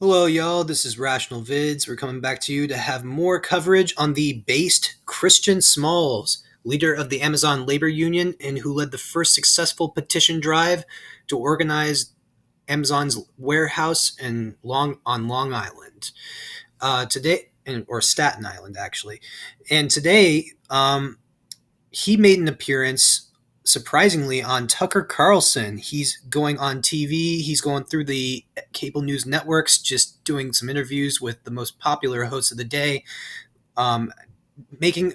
Hello, y'all. This is Rational Vids. We're coming back to you to have more coverage on the based Christian Smalls, leader of the Amazon Labor Union and who led the first successful petition drive to organize Amazon's warehouse on Long Island. Or Staten Island, actually. And today, he made an appearance surprisingly on Tucker Carlson. He's going on TV, he's going through the cable news networks, just doing some interviews with the most popular hosts of the day. Making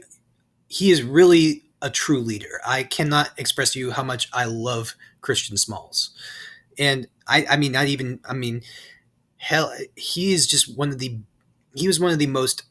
He is really a true leader. I cannot express to you how much I love Christian Smalls. And hell, he is just he was one of the most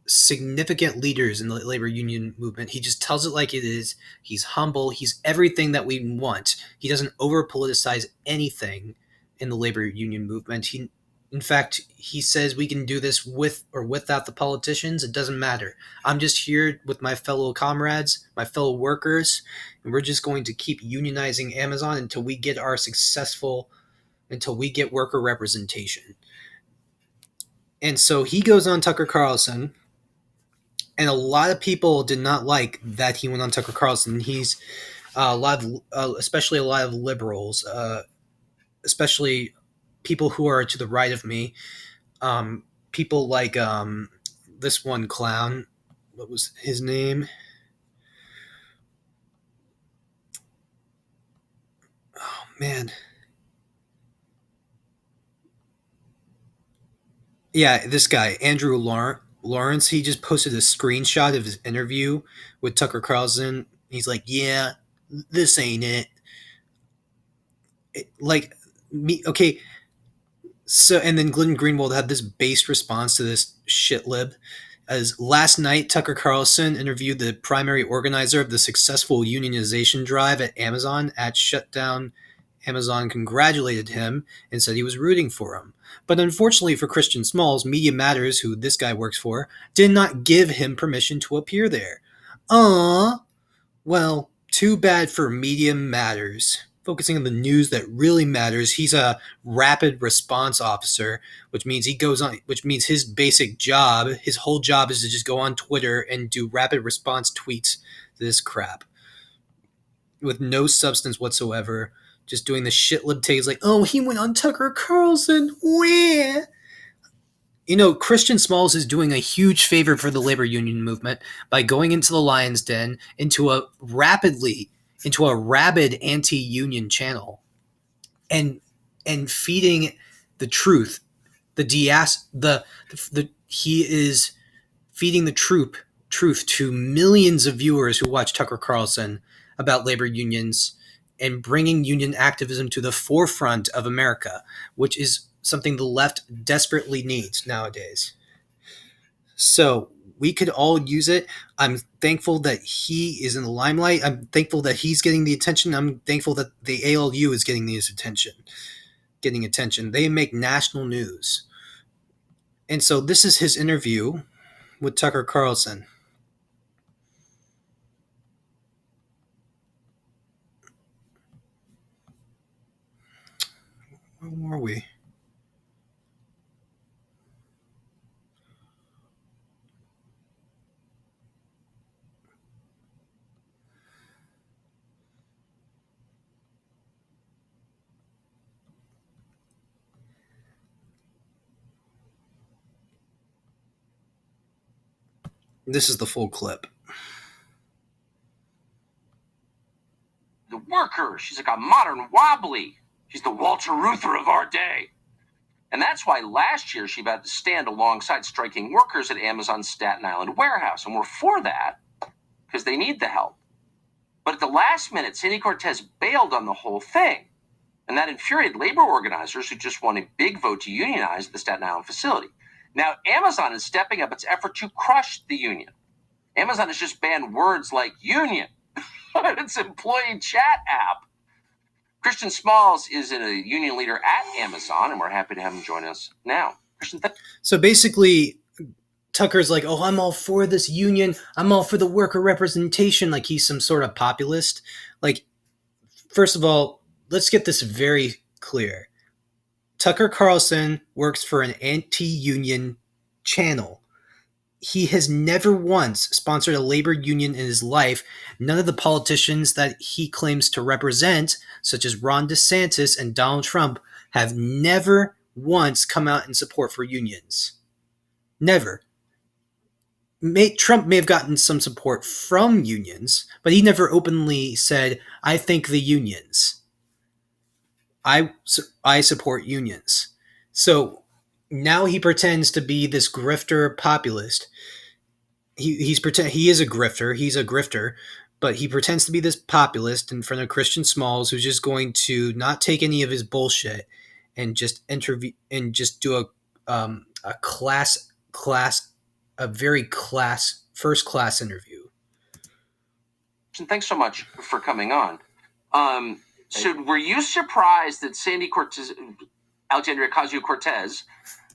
significant leaders in the labor union movement. He just tells it like it is. He's humble. He's everything that we want. He doesn't over politicize anything in the labor union movement. In fact, he says we can do this with or without the politicians. It doesn't matter. I'm just here with my fellow comrades, my fellow workers, and we're just going to keep unionizing Amazon until we get worker representation. And so he goes on Tucker Carlson, and a lot of people did not like that he went on Tucker Carlson. He's especially a lot of liberals, especially people who are to the right of me. People like this one clown. What was his name? Oh, man. Yeah, this guy, Andrew Lawrence, he just posted a screenshot of his interview with Tucker Carlson. He's like, yeah, this ain't it. Okay. So, and then Glenn Greenwald had this based response to this shitlib. As last night, Tucker Carlson interviewed the primary organizer of the successful unionization drive at Amazon. At Shutdown, Amazon congratulated him and said he was rooting for him. But unfortunately for Christian Smalls, Media Matters, who this guy works for, did not give him permission to appear there. Well, too bad for Media Matters. Focusing on the news that really matters. He's a rapid response officer, which means his basic job, his whole job is to just go on Twitter and do rapid response tweets to this crap with no substance whatsoever. Just doing the shitlib takes like, oh, he went on Tucker Carlson. Where? Christian Smalls is doing a huge favor for the labor union movement by going into the lion's den, into a rabid anti-union channel, and feeding the truth. He is feeding the truth to millions of viewers who watch Tucker Carlson about labor unions and bringing union activism to the forefront of America, which is something the left desperately needs nowadays. So we could all use it. I'm thankful that he is in the limelight. I'm thankful that he's getting the attention. I'm thankful that the ALU is getting attention. They make national news. And so this is his interview with Tucker Carlson. Where were we? This is the full clip. The worker, she's like a modern wobbly. She's the Walter Reuther of our day. And that's why last year she had to stand alongside striking workers at Amazon's Staten Island warehouse. And we're for that because they need the help. But at the last minute, Cindy Cortez bailed on the whole thing. And that infuriated labor organizers who just won a big vote to unionize the Staten Island facility. Now, Amazon is stepping up its effort to crush the union. Amazon has just banned words like union on its employee chat app. Christian Smalls is a union leader at Amazon, and we're happy to have him join us now. Christian, so basically, Tucker's like, oh, I'm all for this union. I'm all for the worker representation. Like he's some sort of populist. Like, first of all, let's get this very clear. Tucker Carlson works for an anti-union channel. He has never once sponsored a labor union in his life. None of the politicians that he claims to represent, such as Ron DeSantis and Donald Trump, have never once come out in support for unions. Never. Trump may have gotten some support from unions, but he never openly said, I thank the unions. I support unions. So now he pretends to be this grifter populist. He is a grifter. He's a grifter, but he pretends to be this populist in front of Christian Smalls, who's just going to not take any of his bullshit and just interview and just do a very first class interview. Thanks so much for coming on. So were you surprised that Alexandria Ocasio-Cortez,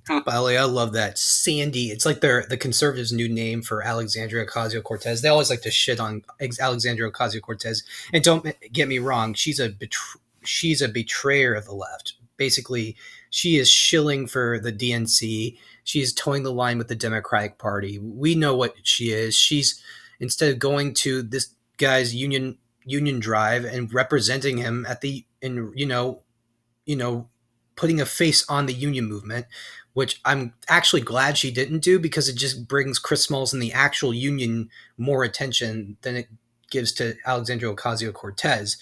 who... By the way, I love that. Sandy. It's like the conservatives' new name for Alexandria Ocasio-Cortez. They always like to shit on Alexandria Ocasio-Cortez. And don't get me wrong, she's a betrayer of the left. Basically, she is shilling for the DNC. She is towing the line with the Democratic Party. We know what she is. She's, instead of going to this guy's union drive and representing him putting a face on the union movement, which I'm actually glad she didn't do, because it just brings Chris Smalls and the actual union more attention than it gives to Alexandria Ocasio-Cortez.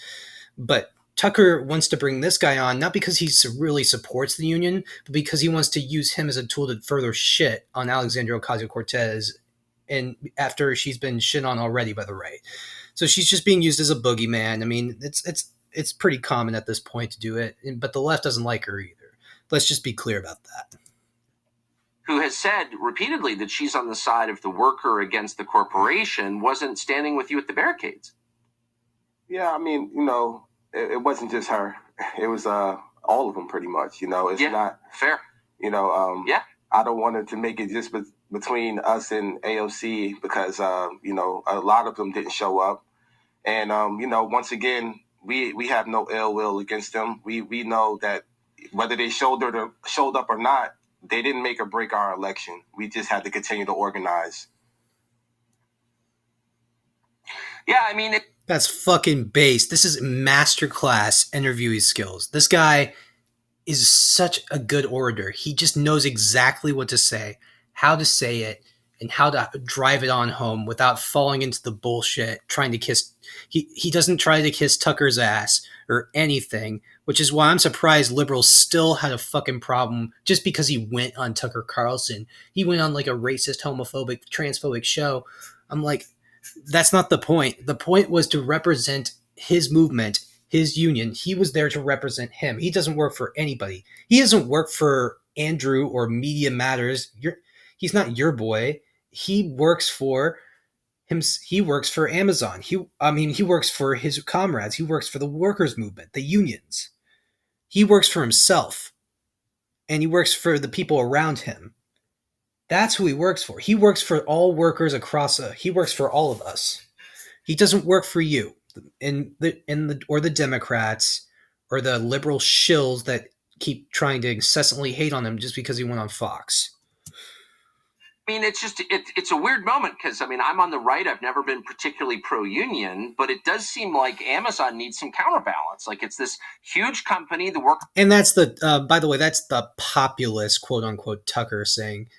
But Tucker wants to bring this guy on, not because he really supports the union, but because he wants to use him as a tool to further shit on Alexandria Ocasio-Cortez, and after she's been shit on already by the right. So she's just being used as a boogeyman. I mean, it's pretty common at this point to do it, but the left doesn't like her either. Let's just be clear about that. Who has said repeatedly that she's on the side of the worker against the corporation, wasn't standing with you at the barricades. Yeah, I mean, it wasn't just her. It was all of them pretty much. It's not fair. I don't want it to make it just between us and AOC, because a lot of them didn't show up, and once again, we have no ill will against them. We know that whether they showed up or not, they didn't make or break our election. We just had to continue to organize. Yeah, I mean, that's fucking base. This is masterclass interviewing skills. This guy is such a good orator. He just knows exactly what to say, how to say it, and how to drive it on home without falling into the bullshit, trying to kiss. He doesn't try to kiss Tucker's ass or anything, which is why I'm surprised liberals still had a fucking problem just because he went on Tucker Carlson. He went on like a racist, homophobic, transphobic show. I'm like, that's not the point. The point was to represent his movement, his union. He was there to represent him. He doesn't work for anybody. He doesn't work for Andrew or Media Matters. He's not your boy. He works for him. He works for Amazon. He works for his comrades. He works for the workers' movement, the unions. He works for himself, and he works for the people around him. That's who he works for. He works for all workers he works for all of us. He doesn't work for you or the Democrats or the liberal shills that keep trying to incessantly hate on him just because he went on Fox. I mean, it's a weird moment, because, I mean, I'm on the right. I've never been particularly pro-union, but it does seem like Amazon needs some counterbalance. Like, it's this huge company, and that's by the way, that's the populist, quote unquote, Tucker saying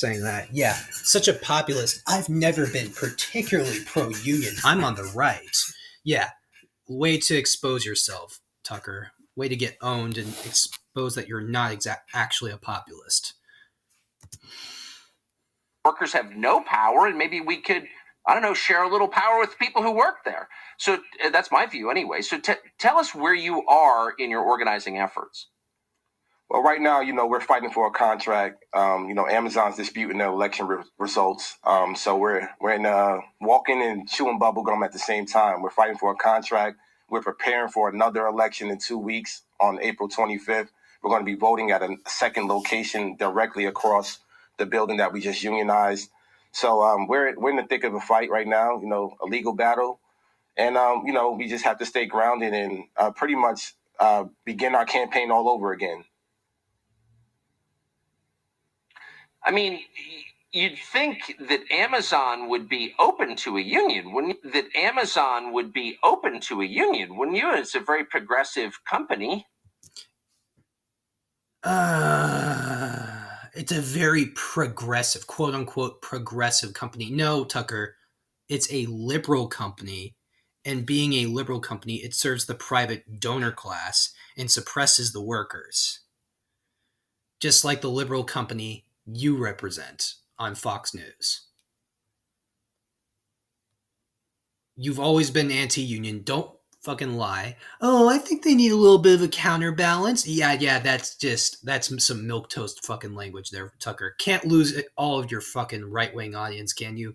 that. Yeah, such a populist. I've never been particularly pro-union. I'm on the right. Yeah, way to expose yourself, Tucker. Way to get owned and expose that you're not actually a populist. Workers have no power, and maybe we could, I don't know, share a little power with people who work there. So that's my view anyway. So tell us where you are in your organizing efforts. Well, right now, we're fighting for a contract. Amazon's disputing their election results. So we're in walking and chewing bubble gum at the same time. We're fighting for a contract. We're preparing for another election in 2 weeks on April 25th. We're going to be voting at a second location directly across the building that we just unionized. So we're in the thick of a fight right now, a legal battle. And, we just have to stay grounded and pretty much begin our campaign all over again. I mean, you'd think that Amazon would be open to a union, wouldn't you? That Amazon would be open to a union, wouldn't you? It's a very progressive company. It's a very progressive, quote unquote, progressive company. No, Tucker, it's a liberal company. And being a liberal company, it serves the private donor class and suppresses the workers. Just like the liberal company you represent on Fox News. You've always been anti-union. Don't fucking lie. Oh, I think they need a little bit of a counterbalance. Yeah, that's some milquetoast fucking language there, Tucker. Can't lose all of your fucking right-wing audience, can you?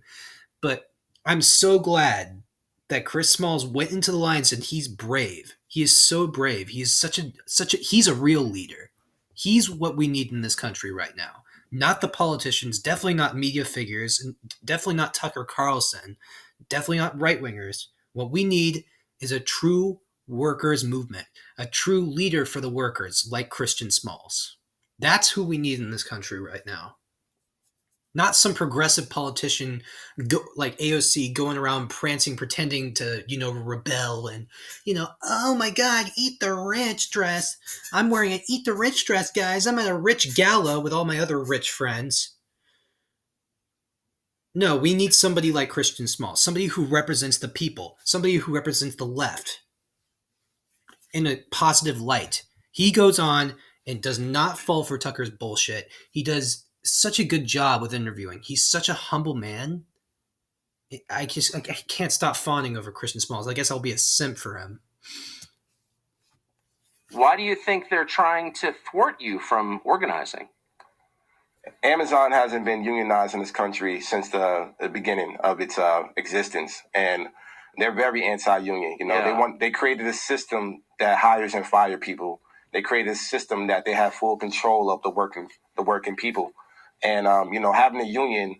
But I'm so glad that Chris Smalls went into the lines and he's brave. He is so brave. He is such a he's a real leader. He's what we need in this country right now. Not the politicians, definitely not media figures, and definitely not Tucker Carlson, definitely not right wingers. What we need is a true workers' movement, a true leader for the workers like Christian Smalls. That's who we need in this country right now. Not some progressive politician like AOC going around prancing, pretending to, rebel and, oh my God, eat the rich dress. I'm wearing an eat the rich dress, guys. I'm at a rich gala with all my other rich friends. No, we need somebody like Christian Small, somebody who represents the people, somebody who represents the left in a positive light. He goes on and does not fall for Tucker's bullshit. He does such a good job with interviewing. He's such a humble man. I can't stop fawning over Christian Smalls. I guess I'll be a simp for him. Why do you think they're trying to thwart you from organizing? Amazon hasn't been unionized in this country since the beginning of its existence, and they're very anti-union. They created a system that hires and fires people. They created a system that they have full control of the working people, and having a union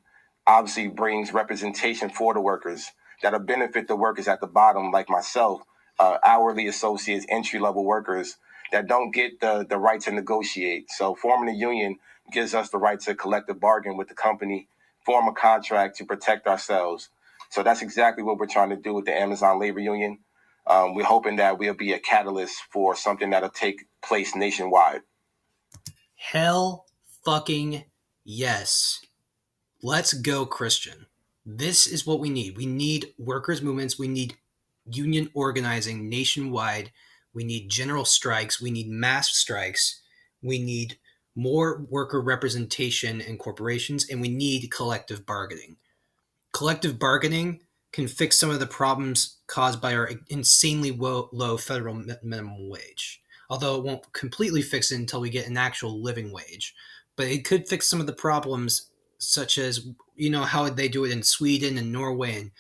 obviously brings representation for the workers that'll benefit the workers at the bottom, like myself, hourly associates, entry-level workers that don't get the right to negotiate. So forming a union gives us the right to collective bargain with the company, form a contract to protect ourselves. So that's exactly what we're trying to do with the Amazon Labor Union. We're hoping that we'll be a catalyst for something that'll take place nationwide. Hell fucking yes. Let's go, Christian. This is what we need. We need workers' movements. We need union organizing nationwide. We need general strikes. We need mass strikes. We need more worker representation in corporations, and we need collective bargaining. Collective bargaining can fix some of the problems caused by our insanely low federal minimum wage. Although it won't completely fix it until we get an actual living wage. But it could fix some of the problems, such as, how they do it in Sweden and Norway and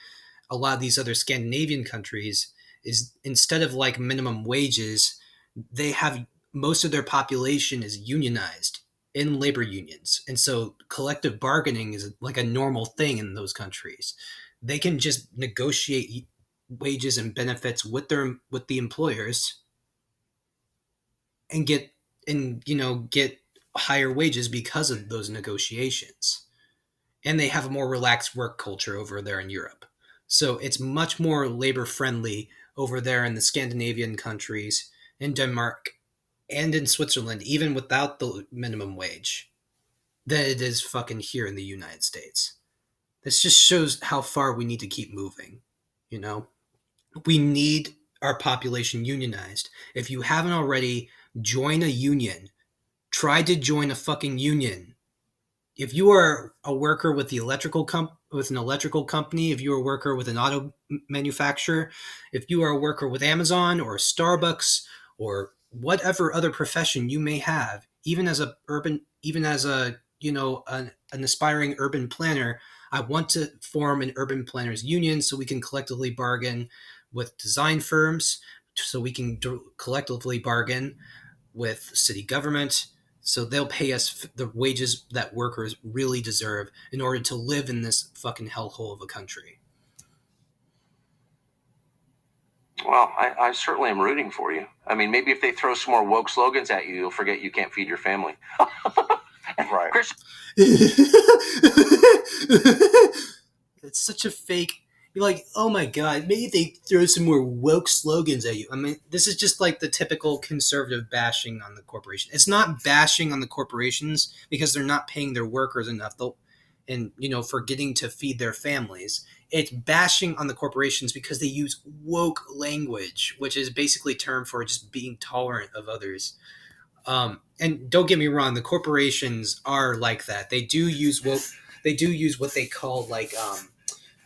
a lot of these other Scandinavian countries, is instead of like minimum wages, they have most of their population is unionized in labor unions. And so collective bargaining is like a normal thing in those countries. They can just negotiate wages and benefits with the employers and get higher wages because of those negotiations. And they have a more relaxed work culture over there in Europe. So it's much more labor friendly over there in the Scandinavian countries, in Denmark, and in Switzerland, even without the minimum wage, than it is fucking here in the United States. This just shows how far we need to keep moving. We need our population unionized. If you haven't already, join a union. Try to join a fucking union. If you are a worker with with an electrical company, if you're a worker with an auto manufacturer, if you are a worker with Amazon or Starbucks or whatever other profession you may have, even as an aspiring urban planner, I want to form an urban planners union so we can collectively bargain with design firms, so we can collectively bargain with city government, so they'll pay us the wages that workers really deserve in order to live in this fucking hellhole of a country. Well, I certainly am rooting for you. I mean, maybe if they throw some more woke slogans at you, you'll forget you can't feed your family. Right. Christian. It's such a fake. You're like, oh my god, maybe they throw some more woke slogans at you. I mean, this is just like the typical conservative bashing on the corporation. It's not bashing on the corporations because they're not paying their workers enough. And forgetting to feed their families. It's bashing on the corporations because they use woke language, which is basically a term for just being tolerant of others. And don't get me wrong, the corporations are like that. They do use woke. They do use what they call like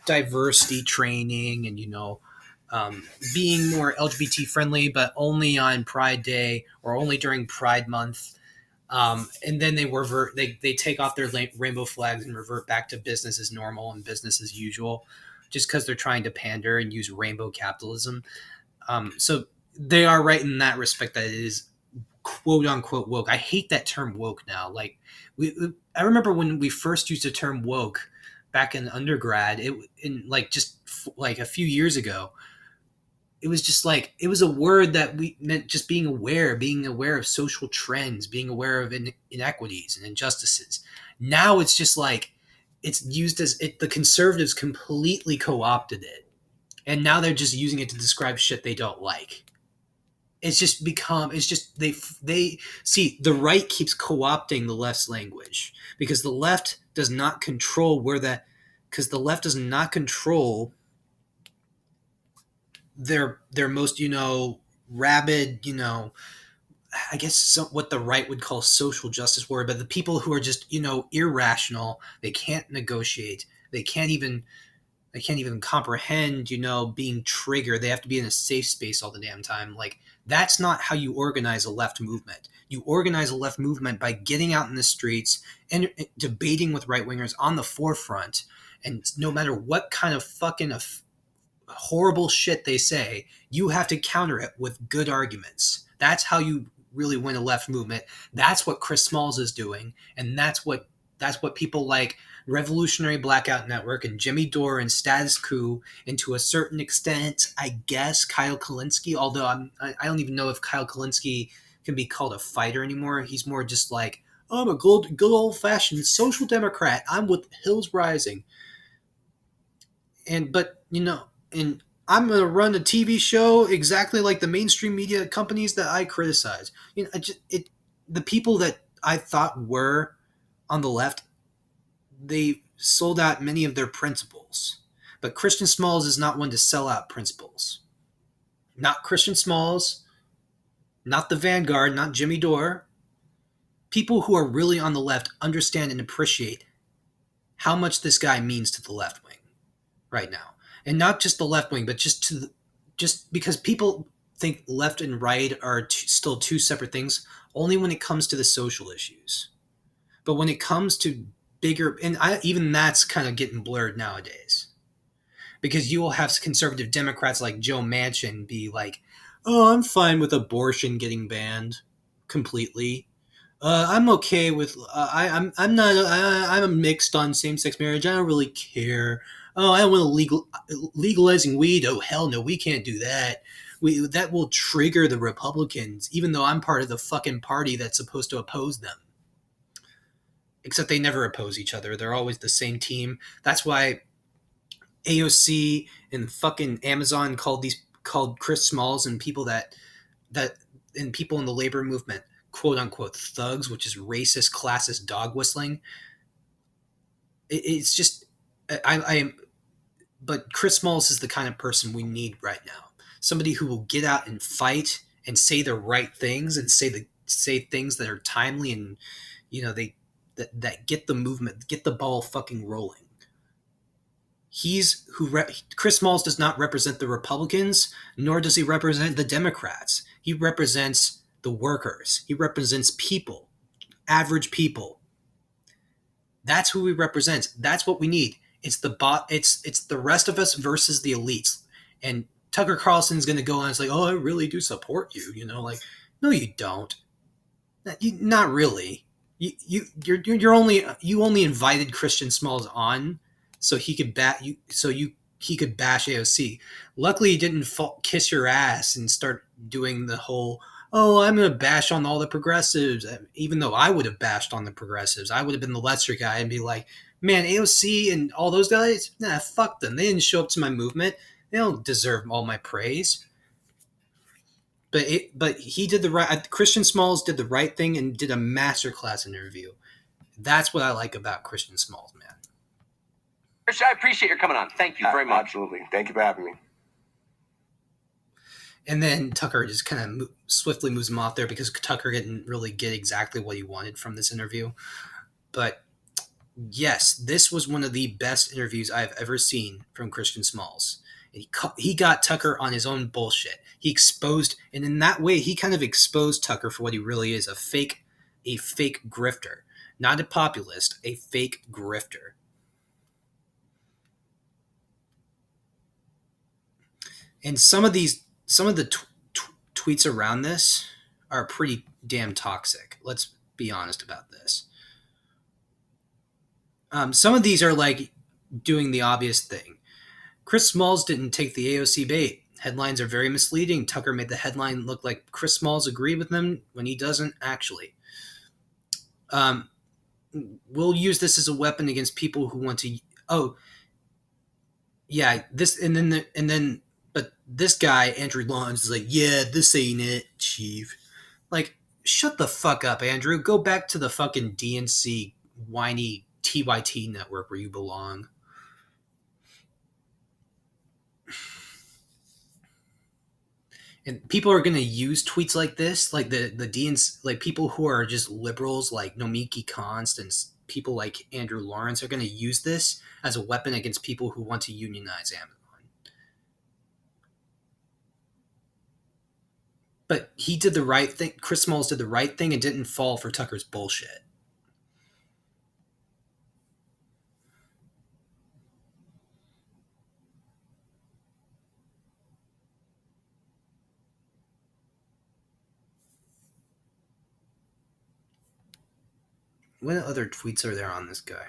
diversity training and being more LGBT friendly, but only on Pride Day or only during Pride Month. And then they revert. They take off their rainbow flags and revert back to business as normal and business as usual, just because they're trying to pander and use rainbow capitalism. So they are right in that respect that it is quote unquote woke. I hate that term woke now. Like I remember when we first used the term woke back in undergrad. Like a few years ago. It was just like it was a word that we meant just being aware of social trends, being aware of inequities and injustices. Now it's just like it's used as the conservatives completely co-opted it, and now they're just using it to describe shit they don't like. It's just they see the right keeps co-opting the left's language because the left does not control their most rabid I guess what the right would call social justice warrior, but the people who are just irrational, they can't negotiate, they can't even comprehend being triggered. They have to be in a safe space all the damn time. Like that's not how you organize a left movement. You organize a left movement by getting out in the streets and debating with right wingers on the forefront, and no matter what kind of fucking horrible shit they say, you have to counter it with good arguments. That's how you really win a left movement. That's what Chris Smalls is doing, and that's what people like Revolutionary Blackout Network and Jimmy Dore and Status Quo, and to a certain extent, I guess Kyle Kulinski. Although I don't even know if Kyle Kulinski can be called a fighter anymore. He's more just like, oh, I'm a good old fashioned social democrat. I'm with Hills Rising, and I'm going to run a TV show exactly like the mainstream media companies that I criticize. The people that I thought were on the left, they sold out many of their principles. But Christian Smalls is not one to sell out principles. Not Christian Smalls, not the Vanguard, not Jimmy Dore. People who are really on the left understand and appreciate how much this guy means to the left wing right now. And not just the left wing, but just because people think left and right are still two separate things, only when it comes to the social issues. But when it comes to bigger, and even that's kind of getting blurred nowadays. Because you will have conservative Democrats like Joe Manchin be like, oh, I'm fine with abortion getting banned completely. I'm okay with, I'm mixed on same-sex marriage. I don't really care. Oh, I don't want legalizing weed. Oh, hell no, we can't do that. That will trigger the Republicans, even though I'm part of the fucking party that's supposed to oppose them. Except they never oppose each other. They're always the same team. That's why AOC and fucking Amazon called Chris Smalls and people and people in the labor movement, quote unquote, thugs, which is racist, classist dog whistling. It's just, but Chris Smalls is the kind of person we need right now. Somebody who will get out and fight and say the right things and say things that are timely and that get the movement, get the ball fucking rolling. Chris Smalls does not represent the Republicans, nor does he represent the Democrats. He represents the workers. He represents people, average people. That's who he represents. That's what we need. It's the rest of us versus the elites. And Tucker Carlson's going to go on and say, "Oh, I really do support you." No, you don't. Not really. You only invited Christian Smalls on so he could he could bash AOC. Luckily, he didn't kiss your ass and start doing the whole, oh, I'm going to bash on all the progressives. Even though I would have bashed on the progressives, I would have been the lesser guy and be like, man, AOC and all those guys, nah, fuck them. They didn't show up to my movement. They don't deserve all my praise. But he did the right. Christian Smalls did the right thing and did a masterclass interview. That's what I like about Christian Smalls, man. I appreciate your coming on. Thank you very much. Absolutely. Thank you for having me. And then Tucker just kind of swiftly moves him off there because Tucker didn't really get exactly what he wanted from this interview. But yes, this was one of the best interviews I've ever seen from Christian Smalls. He got Tucker on his own bullshit. He exposed, and in that way, he kind of exposed Tucker for what he really is, a fake grifter. Not a populist, a fake grifter. And some of the tweets around this are pretty damn toxic. Let's be honest about this. Some of these are like doing the obvious thing. Chris Smalls didn't take the AOC bait. Headlines are very misleading. Tucker made the headline look like Chris Smalls agreed with them when he doesn't actually. We'll use this as a weapon against people who want to. Oh, yeah. But this guy Andrew Lawrence is like, yeah, this ain't it, Chief. Like, shut the fuck up, Andrew. Go back to the fucking DNC whiny TYT network where you belong. And people are going to use tweets like this, like the DNC, like people who are just liberals, like Nomiki Konst and people like Andrew Lawrence are going to use this as a weapon against people who want to unionize Amazon. But he did the right thing. Chris Smalls did the right thing and didn't fall for Tucker's bullshit. What other tweets are there on this guy?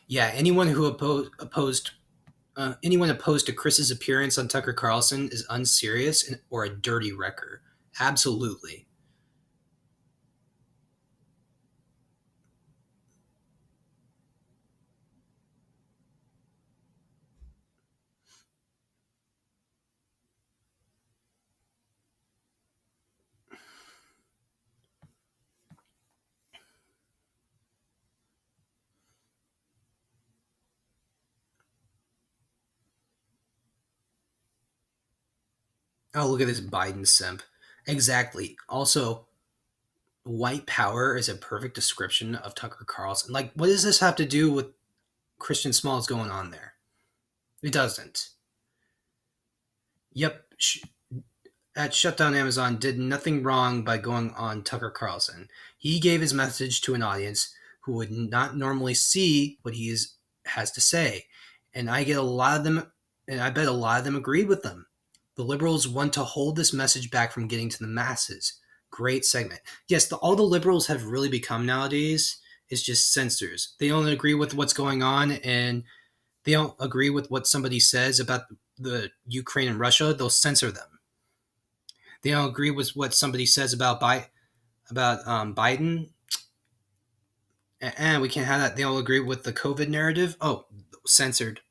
Yeah, anyone opposed to Chris's appearance on Tucker Carlson is unserious or a dirty wrecker. Absolutely. Oh, look at this Biden simp. Exactly. Also, white power is a perfect description of Tucker Carlson. Like, what does this have to do with Christian Smalls going on there? It doesn't. Yep. At Shutdown Amazon did nothing wrong by going on Tucker Carlson. He gave his message to an audience who would not normally see what he has to say. And I get a lot of them, and I bet a lot of them agreed with them. The liberals want to hold this message back from getting to the masses. Great segment. Yes, all the liberals have really become nowadays is just censors. They don't agree with what's going on, and they don't agree with what somebody says about the Ukraine and Russia. They'll censor them. They don't agree with what somebody says about Biden. And we can't have that. They don't agree with the COVID narrative. Oh, censored.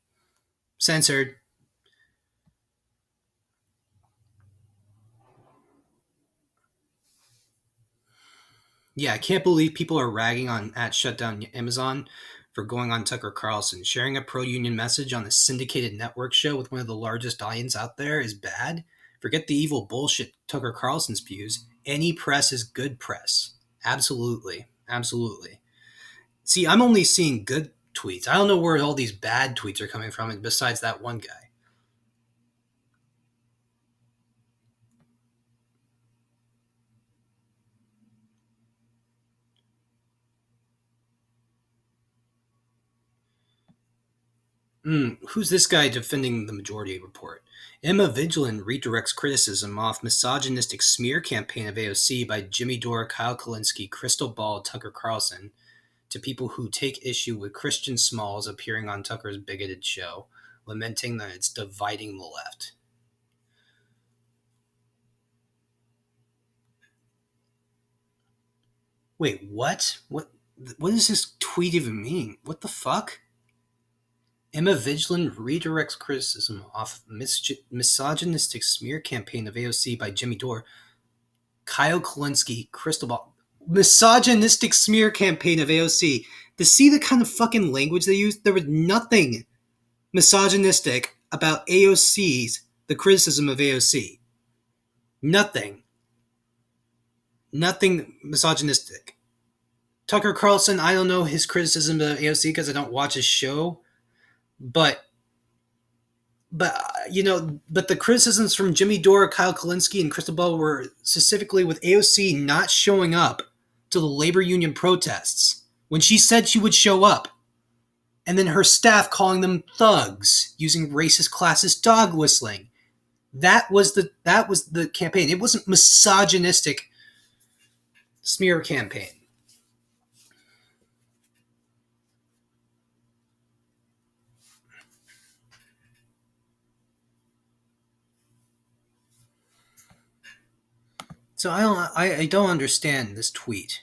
Yeah, I can't believe people are ragging on at Shutdown Amazon for going on Tucker Carlson. Sharing a pro-union message on a syndicated network show with one of the largest audience out there is bad. Forget the evil bullshit Tucker Carlson spews. Any press is good press. Absolutely. See, I'm only seeing good tweets. I don't know where all these bad tweets are coming from besides that one guy. Who's this guy defending the majority report? Emma Vigilant redirects criticism off misogynistic smear campaign of AOC by Jimmy Dore, Kyle Kulinski, Crystal Ball, Tucker Carlson to people who take issue with Christian Smalls appearing on Tucker's bigoted show. lamenting that it's dividing the left. Wait, what? What does this tweet even mean? What the fuck? Emma Vigeland redirects criticism off misogynistic smear campaign of AOC by Jimmy Dore. Kyle Kulinski, Cristobal. Misogynistic smear campaign of AOC. To see the kind of fucking language they used, there was nothing misogynistic about AOC's, the criticism of AOC. Nothing. Nothing misogynistic. Tucker Carlson, I don't know his criticism of AOC because I don't watch his show, but the criticisms from Jimmy Dore, Kyle Kulinski, and Cristobal were specifically with AOC not showing up to the labor union protests when she said she would show up, and then her staff calling them thugs, using racist, classist dog whistling. That was the campaign. It wasn't misogynistic smear campaign. So I don't understand this tweet.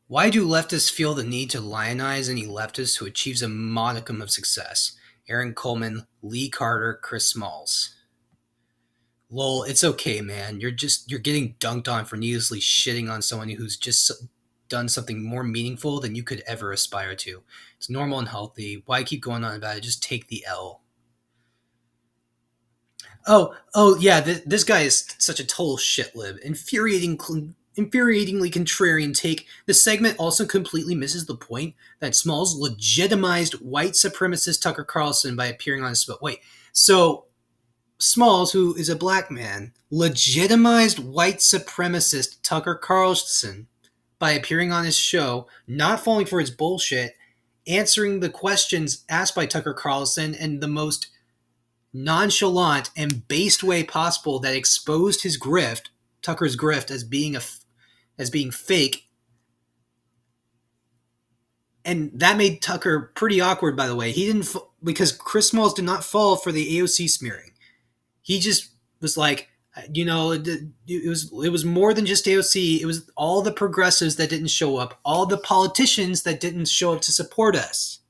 Why do leftists feel the need to lionize any leftist who achieves a modicum of success? Aaron Coleman, Lee Carter, Chris Smalls. Lol, it's okay, man. You're getting dunked on for needlessly shitting on someone who's just done something more meaningful than you could ever aspire to. It's normal and healthy. Why keep going on about it? Just take the L. Oh, yeah. This guy is such a total shitlib. Infuriatingly contrarian take. The segment also completely misses the point that Smalls legitimized white supremacist Tucker Carlson by appearing on his show. Wait, so Smalls, who is a black man, legitimized white supremacist Tucker Carlson by appearing on his show, not falling for his bullshit, answering the questions asked by Tucker Carlson in the most nonchalant and based way possible that exposed his grift, Tucker's grift, as being fake. And that made Tucker pretty awkward, by the way. He didn't, because Chris Smalls did not fall for the AOC smearing. He just was like, it was more than just AOC. It was all the progressives that didn't show up, all the politicians that didn't show up to support us.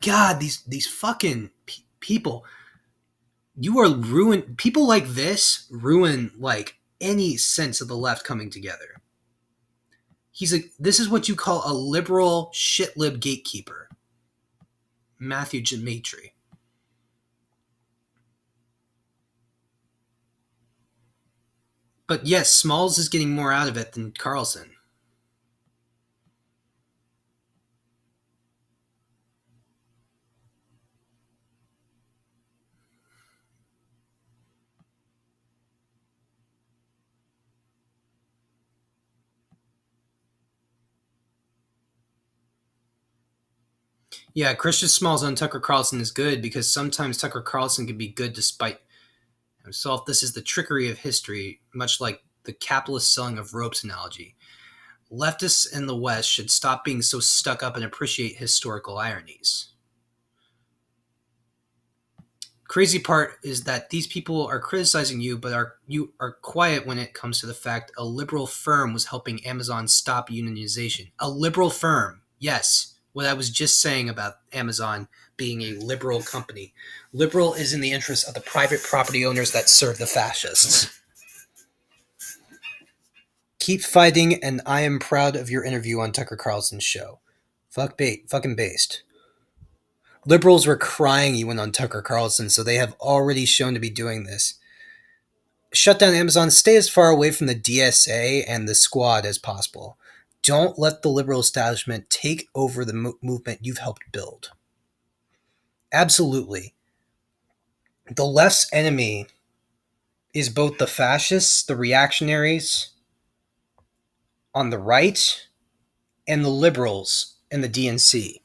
God, these fucking people. You are ruined. People like this ruin like any sense of the left coming together. This is what you call a liberal shitlib gatekeeper. Matthew Dimitri. But yes, Smalls is getting more out of it than Carlson. Yeah, Christian Smalls on Tucker Carlson is good because sometimes Tucker Carlson can be good despite himself. This is the trickery of history, much like the capitalist selling of ropes analogy. Leftists in the West should stop being so stuck up and appreciate historical ironies. Crazy part is that these people are criticizing you, but you are quiet when it comes to the fact a liberal firm was helping Amazon stop unionization. A liberal firm, yes. What I was just saying about Amazon being a liberal company. Liberal is in the interest of the private property owners that serve the fascists. Keep fighting, and I am proud of your interview on Tucker Carlson's show. Fucking based. Liberals were crying you went on Tucker Carlson, so they have already shown to be doing this. Shut down Amazon. Stay as far away from the DSA and the squad as possible. Don't let the liberal establishment take over the movement you've helped build. Absolutely. The left's enemy is both the fascists, the reactionaries on the right, and the liberals in the DNC.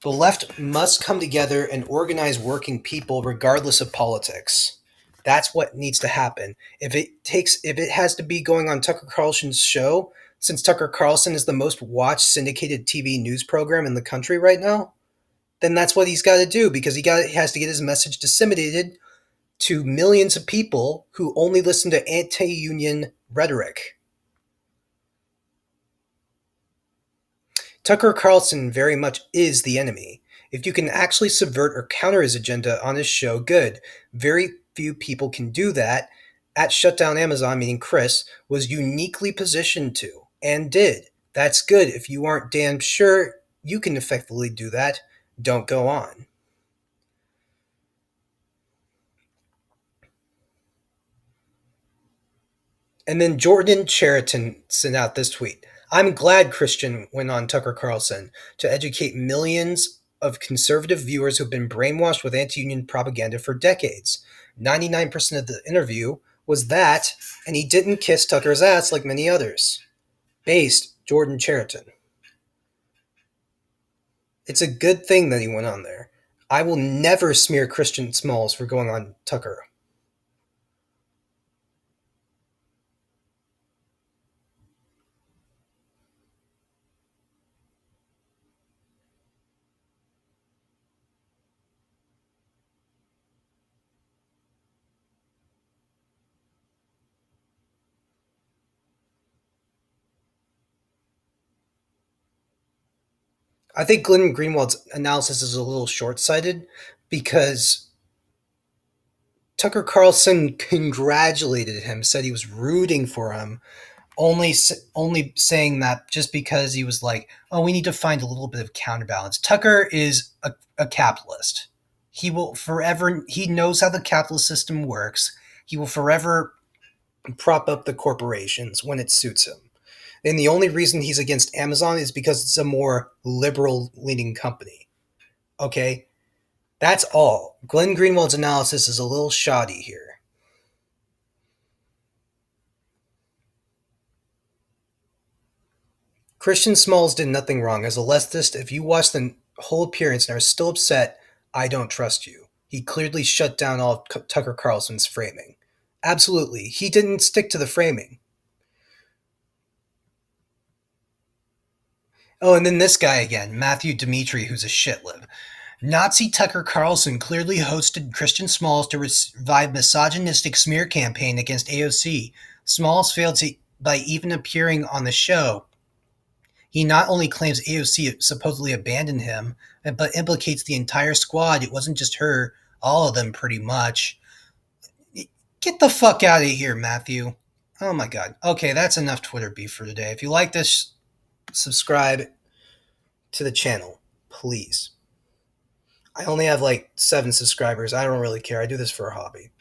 The left must come together and organize working people regardless of politics. That's what needs to happen. If it has to be going on Tucker Carlson's show, since Tucker Carlson is the most watched syndicated TV news program in the country right now, then that's what he's got to do because he has to get his message disseminated to millions of people who only listen to anti-union rhetoric. Tucker Carlson very much is the enemy. If you can actually subvert or counter his agenda on his show, good. Very few people can do that. At Shutdown Amazon, meaning Chris, was uniquely positioned to, and did. That's good. If you aren't damn sure you can effectively do that, don't go on. And then Jordan Cheriton sent out this tweet. I'm glad Christian went on Tucker Carlson to educate millions of conservative viewers who've been brainwashed with anti-union propaganda for decades. 99% of the interview was that, and he didn't kiss Tucker's ass like many others. Based, Jordan Cheriton. It's a good thing that he went on there. I will never smear Christian Smalls for going on Tucker. I think Glenn Greenwald's analysis is a little short-sighted because Tucker Carlson congratulated him, said he was rooting for him, only saying that just because he was like, oh, we need to find a little bit of counterbalance. Tucker is a capitalist. He will forever, he knows how the capitalist system works. He will forever prop up the corporations when it suits him. And the only reason he's against Amazon is because it's a more liberal-leaning company. Okay? That's all. Glenn Greenwald's analysis is a little shoddy here. Christian Smalls did nothing wrong. As a leftist, if you watch the whole appearance and are still upset, I don't trust you. He clearly shut down all of Tucker Carlson's framing. Absolutely. He didn't stick to the framing. Oh, and then this guy again, Matthew Dimitri, who's a shitlib. Nazi Tucker Carlson clearly hosted Christian Smalls to revive misogynistic smear campaign against AOC. Smalls failed by even appearing on the show. He not only claims AOC supposedly abandoned him, but implicates the entire squad. It wasn't just her, all of them pretty much. Get the fuck out of here, Matthew. Oh my god. Okay, that's enough Twitter beef for today. If you like this, subscribe to the channel, please. I only have like 7 subscribers. I don't really care. I do this for a hobby.